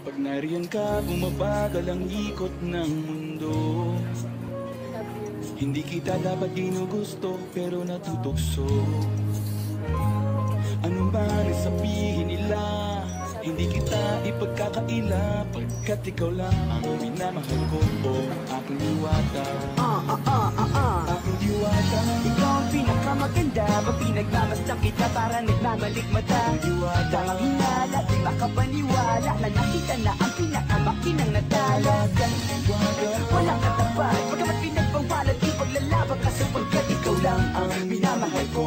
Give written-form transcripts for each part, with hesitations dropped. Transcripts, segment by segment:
Pag nariyan ka, bumabagal ang ikot ng mundo. Hindi kita dapat ginugusto, pero natutukso. Anong man ang sabihin nila, hindi kita ipagkakaila, pagkat ikaw lang ang minamahal ko, aking diwata. Aking diwata. Ikaw ang pinakamaganda, pag pinagmamasdan kita para nagmamalikmata. Diwata ang hinala, di makapaniwala na nakita na ang pinakamakinang natalagan. Walang katapat, pagkamat pinagpangbalat, di paglalaban ka sapagkat ikaw lang ang minamahal ko,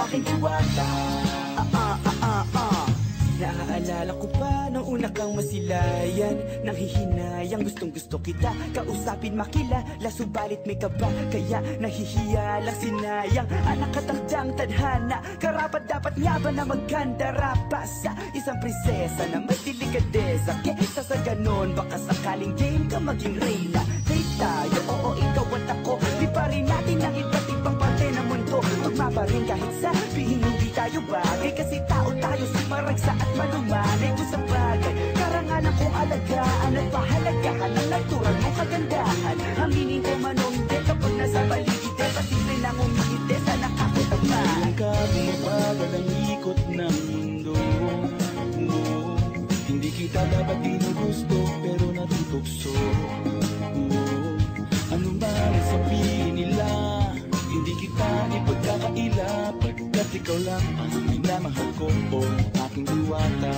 aking diwata. Naaalala ko pa nung una kang masilayan, nang hihinayang gustong gusto kita kausapin makilala, subalit may kaba, kaya nahihiya lang sinayang. Anak katakdang tadhana, karapat dapat nga ba na magkanda rapa sa isang prinsesa na may delikadesa. Kesa sa ganon, baka sakaling game ka maging reyna. Date tayo, oo ikaw at ako, di pa rin natin ang iba't ibang parte ng mundo. Tugma pa rin kahit sabihin hindi tayo bagay, kasi tao tayo si maragsa at malumanay ko sa bagay. Karangalan kong alagaan at pahalagahan ang natural mong kagandahan. Aminin ko man o hindi kapag nasa paligid, pati rin ang umingiti sa nakakutama. Nariyan ka, bumabagal ang ikot ng mundo. Hindi kita dapat ginugusto, pero natutukso. Ano man ang sabihin nila, hindi kita ipagkakaila, pagkat ikaw lang ang minamahal ko, aking diwata.